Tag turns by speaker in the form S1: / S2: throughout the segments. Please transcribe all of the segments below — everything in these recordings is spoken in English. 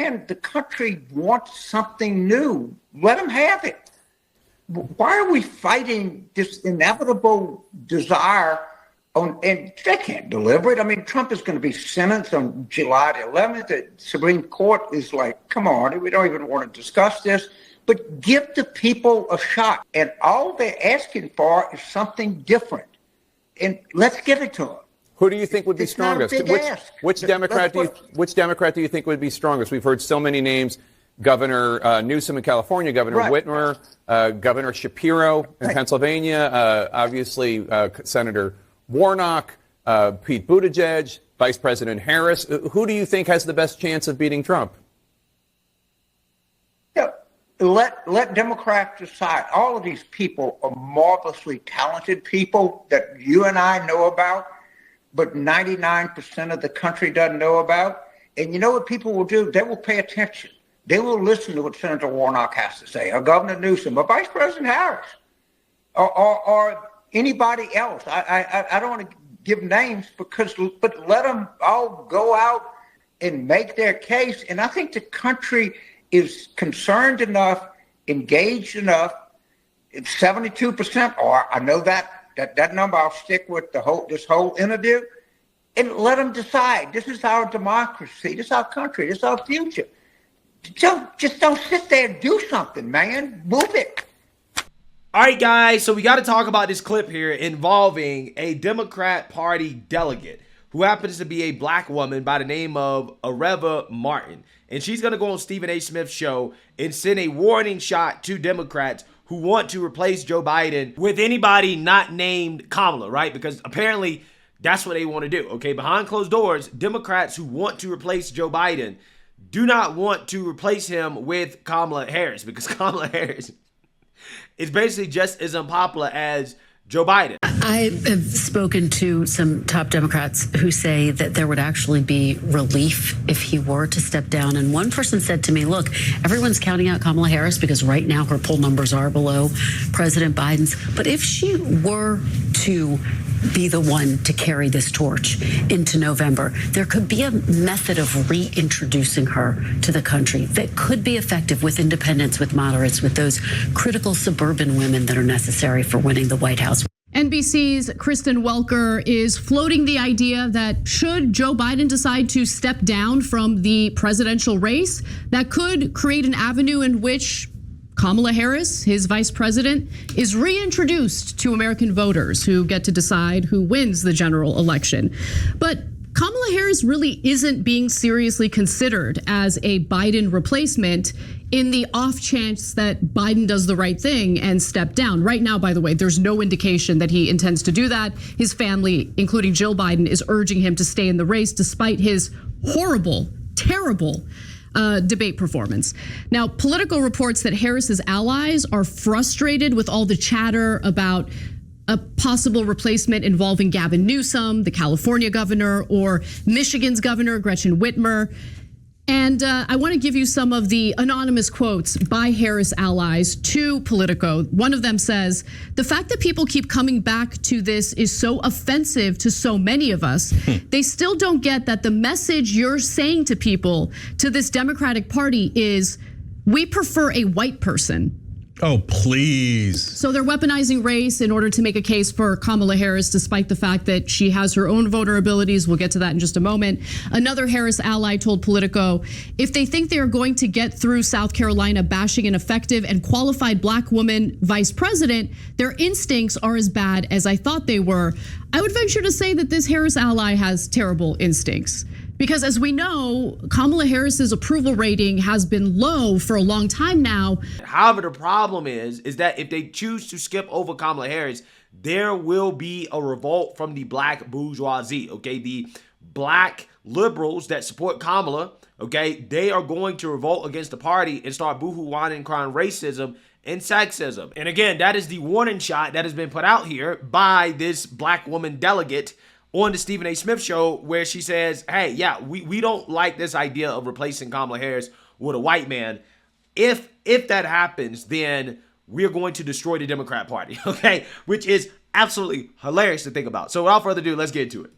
S1: man, the country wants something new. Let them have it. Why are we fighting this inevitable desire and they can't deliver it? I mean, Trump is going to be sentenced on July the 11th. The Supreme Court is like, come on, we don't even want to discuss this. But give the people a shot. And all they're asking for is something different. And let's give it to them.
S2: Who do you think would be strongest? Which Democrat do you think would be strongest? We've heard so many names: Governor Newsom in California, Governor Whitmer, Governor Shapiro in Pennsylvania, obviously Senator Warnock, Pete Buttigieg, Vice President Harris. Who do you think has the best chance of beating Trump?
S1: Yeah, let Democrats decide. All of these people are marvelously talented people that you and I know about, but 99% of the country doesn't know about. And you know what people will do? They will pay attention. They will listen to what Senator Warnock has to say, or Governor Newsom, or Vice President Harris, or anybody else. I don't want to give names, but let them all go out and make their case. And I think the country is concerned enough, engaged enough. It's 72%, or I know that number I'll stick with this whole interview, and let them decide. This is our democracy. This is our country. This is our future. Just don't sit there and do something, man. Move it.
S3: All right, guys, so we got to talk about this clip here involving a Democrat Party delegate who happens to be a black woman by the name of Areva Martin. And she's going to go on Stephen A. Smith's show and send a warning shot to Democrats who want to replace Joe Biden with anybody not named Kamala, right? Because apparently that's what they want to do, okay? Behind closed doors, Democrats who want to replace Joe Biden do not want to replace him with Kamala Harris, because Kamala Harris is basically just as unpopular as Joe Biden.
S4: I have spoken to some top Democrats who say that there would actually be relief if he were to step down. And one person said to me, look, everyone's counting out Kamala Harris because right now her poll numbers are below President Biden's. But if she were to be the one to carry this torch into November, there could be a method of reintroducing her to the country that could be effective with independents, with moderates, with those critical suburban women that are necessary for winning the White House.
S5: NBC's Kristen Welker is floating the idea that should Joe Biden decide to step down from the presidential race, that could create an avenue in which Kamala Harris, his vice president, is reintroduced to American voters who get to decide who wins the general election. But Kamala Harris really isn't being seriously considered as a Biden replacement in the off chance that Biden does the right thing and step down. Right now, by the way, there's no indication that he intends to do that. His family, including Jill Biden, is urging him to stay in the race despite his horrible, terrible debate performance. Now, Politico reports that Harris's allies are frustrated with all the chatter about a possible replacement involving Gavin Newsom, the California governor, or Michigan's governor, Gretchen Whitmer. And I want to give you some of the anonymous quotes by Harris allies to Politico. One of them says, the fact that people keep coming back to this is so offensive to so many of us. They still don't get that the message you're saying to people, to this Democratic Party, is we prefer a white person.
S6: Oh, please.
S5: So they're weaponizing race in order to make a case for Kamala Harris, despite the fact that she has her own vulnerabilities. We'll get to that in just a moment. Another Harris ally told Politico, if they think they are going to get through South Carolina bashing an effective and qualified black woman vice president, their instincts are as bad as I thought they were. I would venture to say that this Harris ally has terrible instincts. Because as we know, Kamala Harris's approval rating has been low for a long time now.
S3: However, the problem is that if they choose to skip over Kamala Harris, there will be a revolt from the black bourgeoisie, okay? The black liberals that support Kamala, okay, they are going to revolt against the party and start boohoo whining and crying racism and sexism. And again, that is the warning shot that has been put out here by this black woman delegate on the Stephen A. Smith show, where she says, hey, yeah, we don't like this idea of replacing Kamala Harris with a white man. If that happens, then we're going to destroy the Democrat Party, okay? Which is absolutely hilarious to think about. So without further ado, let's get into it.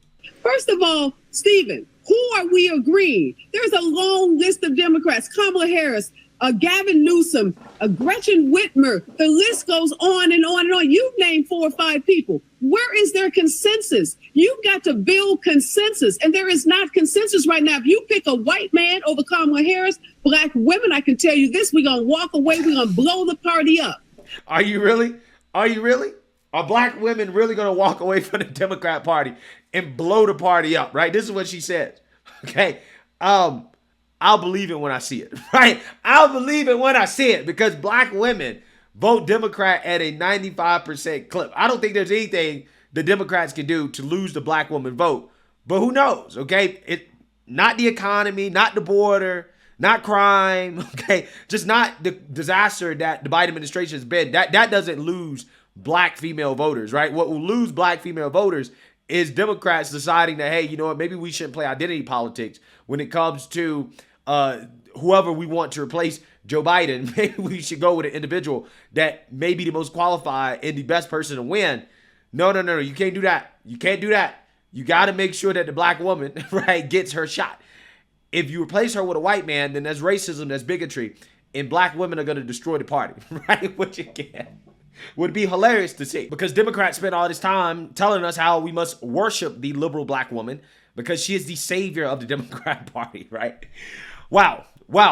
S7: First of all, Stephen, Who are we agreeing? There's a long list of Democrats: Kamala Harris, Gavin Newsom, Gretchen Whitmer. The list goes on and on and on. You name 4 or 5 people. Where is their consensus? You've got to build consensus, and there is not consensus right now. If you pick a white man over Kamala Harris, black women, I can tell you this: we're gonna walk away. We're gonna blow the party up.
S3: Are you really? Are you really? Are black women really going to walk away from the Democrat Party and blow the party up, right? This is what she said. Okay. I'll believe it when I see it, right? I'll believe it when I see it, because black women vote Democrat at a 95% clip. I don't think there's anything the Democrats can do to lose the black woman vote, but who knows? Okay. Not the economy, not the border, not crime. Okay. Just not the disaster that the Biden administration has been. That doesn't lose black female voters, right? What will lose black female voters is Democrats deciding that, hey, you know what, maybe we shouldn't play identity politics when it comes to whoever we want to replace Joe Biden. Maybe we should go with an individual that may be the most qualified and the best person to win. No, you can't do that. You can't do that. You got to make sure that the black woman, right, gets her shot. If you replace her with a white man, then that's racism, that's bigotry, and black women are going to destroy the party, right? Which again would be hilarious to see, because Democrats spend all this time telling us how we must worship the liberal black woman because she is the savior of the Democrat Party, right? Wow,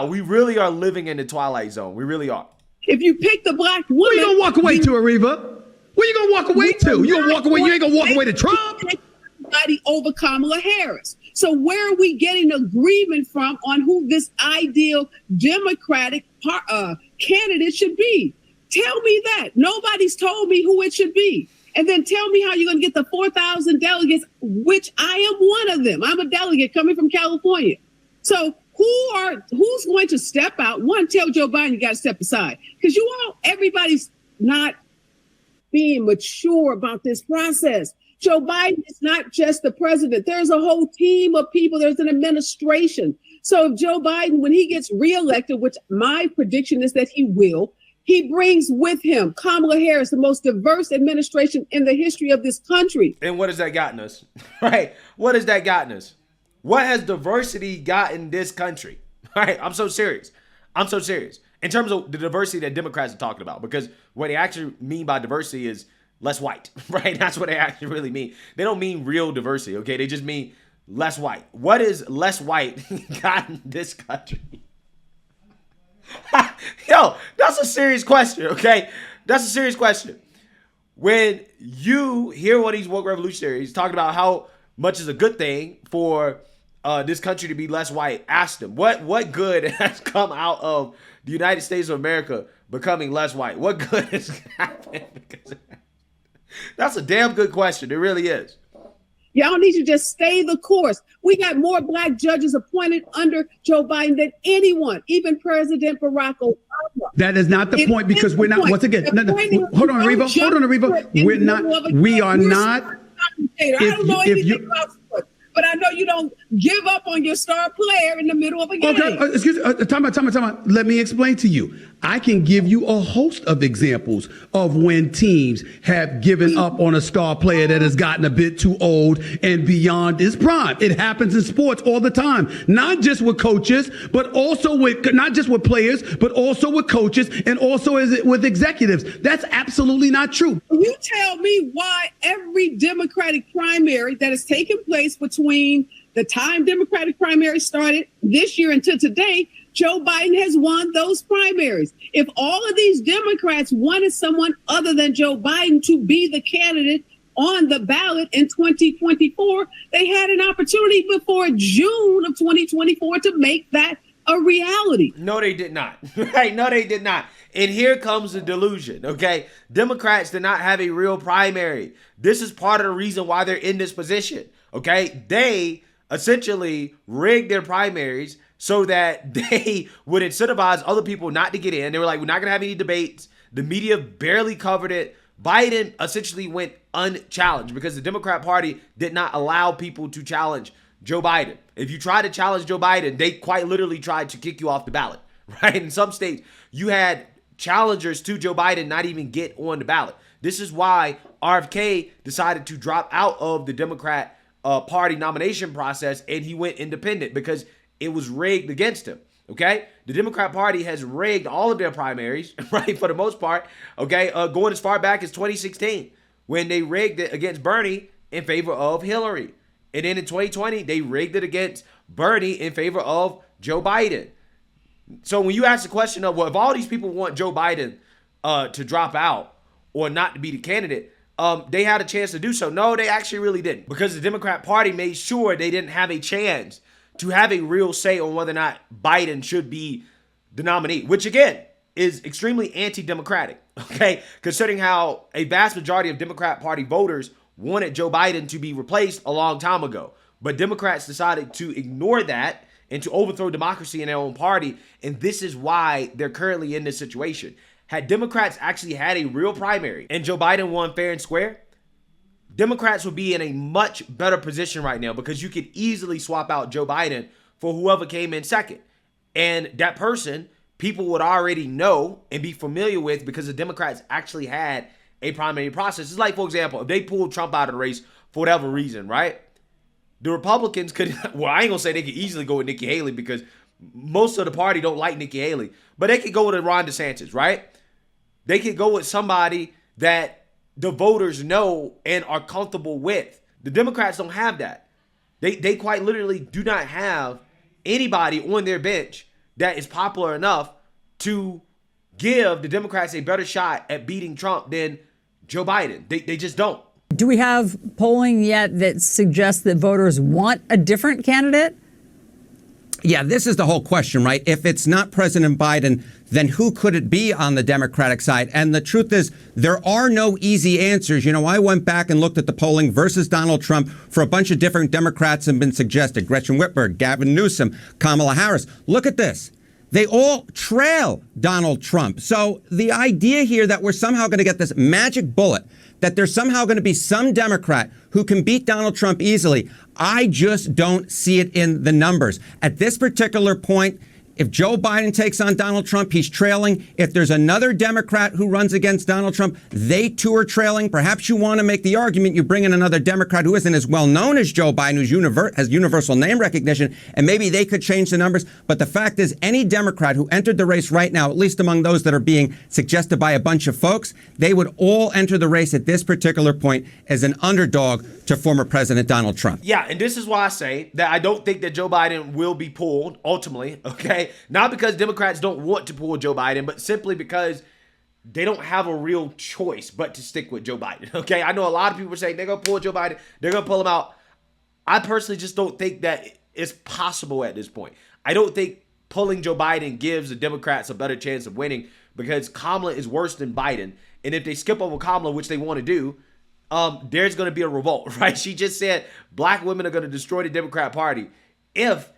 S3: we really are living in the twilight zone. We really are.
S7: If you pick the black woman,
S6: where you gonna walk away to, Areva? Where you gonna walk away to? You gonna walk away? You ain't gonna walk away to Trump?
S7: Everybody over Kamala Harris. So where are we getting agreement from on who this ideal Democratic candidate should be? Tell me that. Nobody's told me who it should be. And then tell me how you're going to get the 4,000 delegates, which I am one of them. I'm a delegate coming from California. So who's going to step out? One, tell Joe Biden you got to step aside, because everybody's not being mature about this process. Joe Biden is not just the president. There's a whole team of people. There's an administration. So if Joe Biden, when he gets reelected, which my prediction is that he will, he brings with him Kamala Harris, the most diverse administration in the history of this country.
S3: And what has that gotten us? Right? What has that gotten us? What has diversity gotten this country? Right? I'm so serious. In terms of the diversity that Democrats are talking about, because what they actually mean by diversity is less white, right? That's what they actually really mean. They don't mean real diversity, okay? They just mean less white. What is less white gotten this country? Yo, that's a serious question, okay? That's a serious question. When you hear one of these woke revolutionaries talking about how much is a good thing for this country to be less white, ask them, what good has come out of the United States of America becoming less white? What good has happened? That's a damn good question. It really is.
S7: Y'all need to just stay the course. We got more black judges appointed under Joe Biden than anyone, even President Barack Obama.
S6: That is not the point, because we're not, once again, hold on, Areva. We are not.
S7: I don't know anything about sports, but I know you don't give up on your star player in the middle of a game.
S6: Okay, excuse me, time out. Let me explain to you. I can give you a host of examples of when teams have given up on a star player that has gotten a bit too old and beyond his prime. It happens in sports all the time, not just with coaches, but also not just with players, but also with coaches, and also with executives. That's absolutely not true.
S7: You tell me why every Democratic primary that has taken place between the time Democratic primary started this year until today, Joe Biden has won those primaries. If all of these Democrats wanted someone other than Joe Biden to be the candidate on the ballot in 2024, they had an opportunity before June of 2024 to make that a reality.
S3: No, they did not. Right? No, they did not. And here comes the delusion, okay? Democrats did not have a real primary. This is part of the reason why they're in this position, okay? They essentially rigged their primaries so that they would incentivize other people not to get in. They were like, we're not going to have any debates. The media barely covered it. Biden essentially went unchallenged because the Democrat Party did not allow people to challenge Joe Biden. If you try to challenge Joe Biden, they quite literally tried to kick you off the ballot, right? In some states, you had challengers to Joe Biden not even get on the ballot. This is why RFK decided to drop out of the Democrat party nomination process, and he went independent because it was rigged against him. Okay, the Democrat Party has rigged all of their primaries, right, for the most part. Okay, going as far back as 2016 when they rigged it against Bernie in favor of Hillary, and then in 2020 they rigged it against Bernie in favor of Joe Biden. So when you ask the question of, well, if all these people want Joe Biden to drop out or not to be the candidate, they had a chance to do so. No, they actually really didn't, because the Democrat Party made sure they didn't have a chance to have a real say on whether or not Biden should be the nominee, which again is extremely anti-democratic, okay? Considering how a vast majority of Democrat Party voters wanted Joe Biden to be replaced a long time ago. But Democrats decided to ignore that and to overthrow democracy in their own party, and this is why they're currently in this situation. Had Democrats actually had a real primary and Joe Biden won fair and square, Democrats would be in a much better position right now, because you could easily swap out Joe Biden for whoever came in second. And that person, people would already know and be familiar with, because the Democrats actually had a primary process. It's like, for example, if they pulled Trump out of the race for whatever reason, right? The Republicans could, well, I ain't gonna say they could easily go with Nikki Haley, because most of the party don't like Nikki Haley, but they could go with Ron DeSantis, right? They could go with somebody that the voters know and are comfortable with. The Democrats don't have that. They quite literally do not have anybody on their bench that is popular enough to give the Democrats a better shot at beating Trump than Joe Biden. They just don't.
S8: Do we have polling yet that suggests that voters want a different candidate?
S9: Yeah, this is the whole question, right? If it's not President Biden, then who could it be on the Democratic side? And the truth is, there are no easy answers. You know, I went back and looked at the polling versus Donald Trump for a bunch of different Democrats have been suggested. Gretchen Whitmer, Gavin Newsom, Kamala Harris. Look at this. They all trail Donald Trump. So the idea here that we're somehow going to get this magic bullet, that there's somehow going to be some Democrat who can beat Donald Trump easily, I just don't see it in the numbers. At this particular point, if Joe Biden takes on Donald Trump, he's trailing. If there's another Democrat who runs against Donald Trump, they too are trailing. Perhaps you want to make the argument you bring in another Democrat who isn't as well known as Joe Biden, who has universal name recognition, and maybe they could change the numbers. But the fact is, any Democrat who entered the race right now, at least among those that are being suggested by a bunch of folks, they would all enter the race at this particular point as an underdog to former President Donald Trump.
S3: Yeah, and this is why I say that I don't think that Joe Biden will be pulled ultimately, okay? Not because Democrats don't want to pull Joe Biden, but simply because they don't have a real choice but to stick with Joe Biden, okay? I know a lot of people are saying they're going to pull Joe Biden, they're going to pull him out. I personally just don't think that it's possible at this point. I don't think pulling Joe Biden gives the Democrats a better chance of winning, because Kamala is worse than Biden. And if they skip over Kamala, which they want to do, there's going to be a revolt, right? She just said black women are going to destroy the Democrat Party if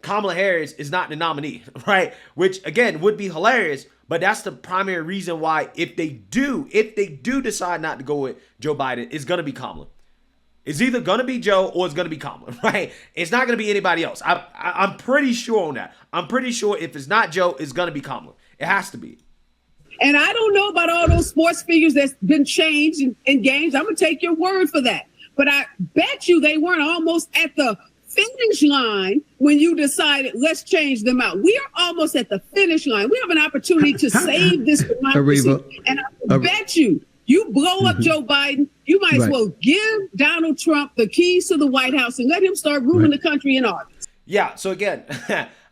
S3: Kamala Harris is not the nominee, right? Which again would be hilarious, but that's the primary reason why if they do decide not to go with Joe Biden, it's going to be Kamala. It's either going to be Joe or it's going to be Kamala, right? It's not going to be anybody else. I'm pretty sure on that. I'm pretty sure if it's not Joe, it's going to be Kamala. It has to be.
S7: And I don't know about all those sports figures that's been changed in games. I'm going to take your word for that. But I bet you they weren't almost at the finish line when you decided, let's change them out. We are almost at the finish line. We have an opportunity to save this democracy.
S6: Areva,
S7: and I bet you blow up Joe Biden, you might as well give Donald Trump the keys to the White House and let him start ruling the country in August.
S3: Yeah, so again,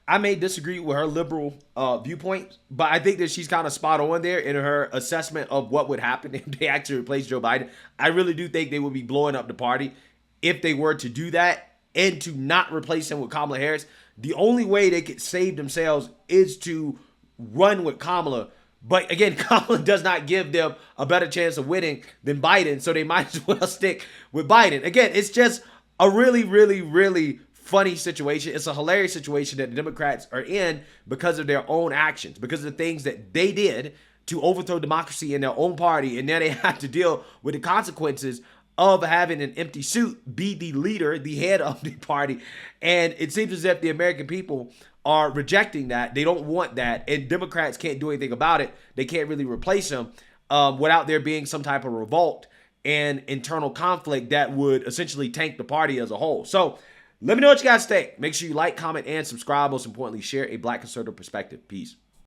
S3: I may disagree with her liberal viewpoint, but I think that she's kind of spot on there in her assessment of what would happen if they actually replace Joe Biden. I really do think they would be blowing up the party if they were to do that and to not replace him with Kamala Harris. The only way they could save themselves is to run with Kamala. But again, Kamala does not give them a better chance of winning than Biden, so they might as well stick with Biden. Again, it's just a really, really, really funny situation. It's a hilarious situation that the Democrats are in because of their own actions, because of the things that they did to overthrow democracy in their own party, and now they have to deal with the consequences of having an empty suit be the leader, the head of the party. And it seems as if the American people are rejecting that. They don't want that, and Democrats can't do anything about it. They can't really replace them without there being some type of revolt. and internal conflict that would essentially tank the party as a whole. So let me know what you guys think. Make sure you like, comment, and subscribe. Most importantly, share a Black conservative perspective. Peace.